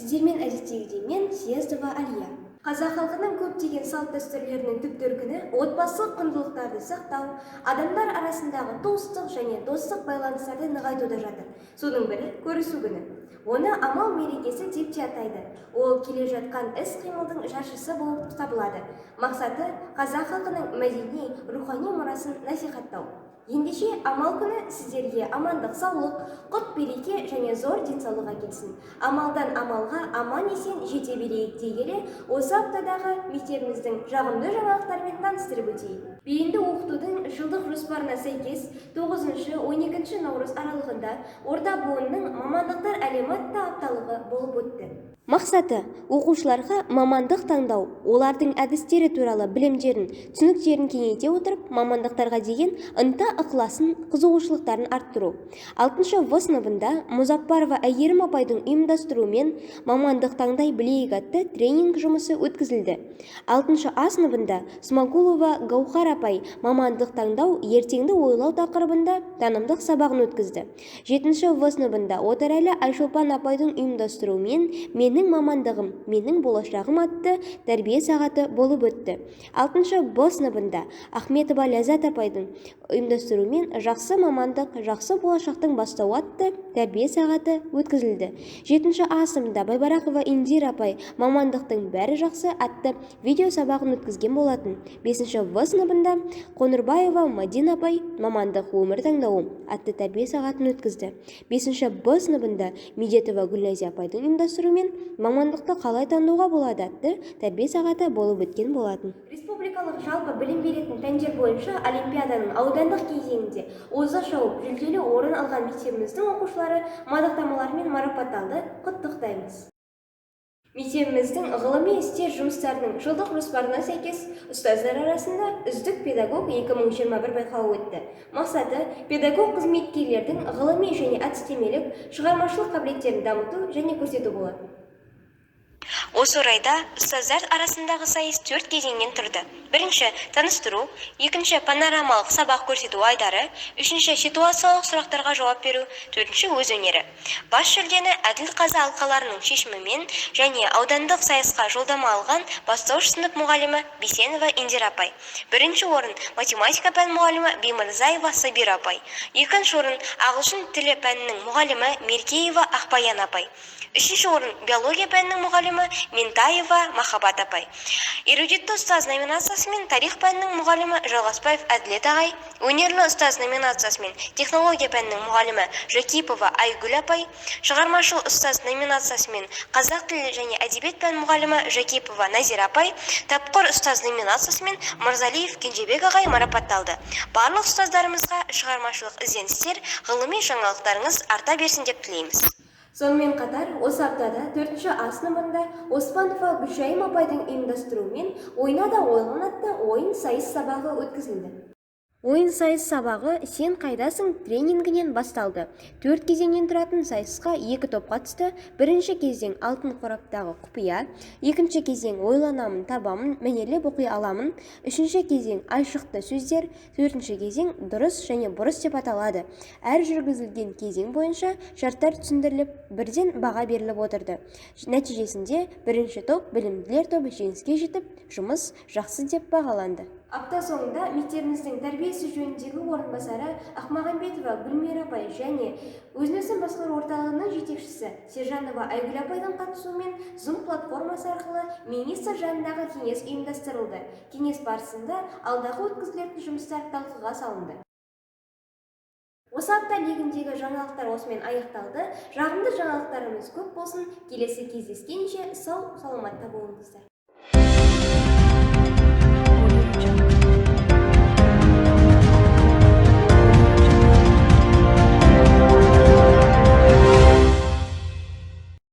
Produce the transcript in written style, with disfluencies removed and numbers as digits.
Сіздермен әдеттегідей мен Съездова Алия. Қазақ халқының көптеген салт-дәстүрлерінің түп төркіні отбасылық құндылықтарды сақтау, адамдар арасындағы туыстық және достық байланыстарды нығайтуда жатыр. Соның бірі көрісу күні. Оны амал мерекесі деп те атайды. Ол келе жатқан іс-қимылдың жаршысы болып табылады. Мақсаты қазақ халқының мәдени, рухани мұрасын насихаттау. Ендеше амал күні сіздерге амандық, саулық, құт береке және зор денсаулық әкелсін. Амалдан амалға аман есен жете берейік дей келе, осы аптадағы мектебіміздің жағымды жаңалықтарымен таныстырып өтейік. Бейінді оқытудың жылдық жоспарына сәйкес 9-12 наурыз аралығында орта буынның мамандықтар әлемі атты апталығы болып өтті. Мақсаты оқушыларға мамандық таңдау, олардың әдістері туралы білімдерін, түсініктерін кеңейте отырып, мамандықтарға деген ынта-ықыласын, қызығушылықтарын арттыру. 6-В сыныбында Мұзаппарова Әйгерім апайдың ұйымдастыруымен мамандық таңдай білейік атты тренинг жұмысы өткізілді. 6-А сыныбында Смағұлова Гаухар апай мамандық таңдау, ертеңді ойлау тақырыбында танымдық сабағын өткізді. 7-В сыныбында Отарәлі Айшолпан апайдың ұйымдастыруымен менің мамандығым, менің болашағым атты тәрбие сағаты болып өтті. 6-Б сыныбында Ахметова Ләззат апайдың ұйымдастыруымен жақсы мамандық, жақсы болашақтың бастауы атты тәрбие сағаты өткізілді. 7-А сыныбында Байбарақова Индира апай мамандықтың бәрі жақсы атты видео сабағын өткізген болатын. 5-В сыныбында Қонырбаева Мадина апай мамандық өмір таңдауым атты тәрбие сағатын өткізді. 5-Б сыныбында Медетова Гүлназия апайдың ұйымдастыруымен мамандықты қалай таңдауға болады атты тәрбие сағаты болып өткен болатын. Республикалық жалпы білім беретін пәндер бойынша олимпиаданың аудандық кезеңінде оза шауып жүлделі орын алған мектебіміздің оқушылары мадақтамалармен марапатталды. Құттықтаймыз. Мектебіміздің ғылыми істер жұмыстарының жылдық жоспарына сәйкес ұстаздар арасында үздік педагог 2021 байқауы өтті. Мақсаты педагог қызметкерлердің ғылыми және әдістемелік шығармашылық қабілеттерін дамыту және көрсету болады. Осы орайда ұстаздар арасындағы сайыс 4 кезеңнен тұрды. Бірінші таныстыру, екінші панорамалық сабақ көрсету айдары, үшінші ситуациялық сұрақтарға жауап беру, төртінші өз өнері. Бас жүлдені Әділ-Қазы алқаларының шешімімен және аудандық сайысқа жолдама алған бастауыш сынып мұғалімі Бисенова Индира апай. Бірінші орын математика пән мұғалімі Бимырзаева Сабира апай. Екінші орын ағылшын тілі пәнінің мұғалімі Меркеева Ақбаян апай. Үшінші орын биология пәнінің мұғалімі Ментаева Махаббат апай. Эрудитті ұстаз номинациясымен тарих пәнінің мұғалімі Жалғасбаев Әділет ағай, өнерлі ұстаз номинациясымен технология пәнінің мұғалімі Жакипова Айгүл апай, шығармашыл ұстаз номинациясымен қазақ тілі және әдебиет пән мұғалімі Жакипова Назира апай, тапқыр ұстаз номинациясымен Мырзалиев Кенжебек ағай марапатталды. Барлық ұстаздарымызға шығармашылық ізденістер, ғылыми жаңалықтарыңыз арта берсін деп тілейміз. Сонымен қатар, осы аптада 4-А сыныбында Оспанова Гүлшайым апайдың ұйымдастыруымен ойна да ойлан атты ойын сайыс сабағы өткізілді. Ойын сайыс сабағы «Сен қайдасың» тренингінен басталды. 4 кезеңнен тұратын сайысқа 2 топ қатысты. Бірінші кезең алтын қораптағы құпия, екінші кезең ойланамын, табамын, мәнерлеп оқи аламын, үшінші кезең айшықты сөздер, төртінші кезең дұрыс және бұрыс деп аталады. Әр жүргізілген кезең бойынша шарттар түсіндіріліп, бірден баға беріліп отырды. Нәтижесінде бірінші топ білімділер тобы жеңіске жетіп, жұмыс жақсы деп бағаланды. Апта соңында мектебіміздің тәрбиесі жөніндегі орынбасары Ақмағамбетова Гүлмира апай және өзін-өзі басқару орталығының жетекшісі Сержанова Айгүл апайдың қатысуымен Zoom платформасы арқылы министр жанындағы кеңес ұйымдастырылды. Кеңес барысында алдағы өткізілетін жұмыстар талқыға салынды. Осы апта легіндегі жаңалықтар осымен аяқталды. Жағымды жаңалықтарымыз көп болсын. Келесі кездескенше сау саламатта болыңыздар.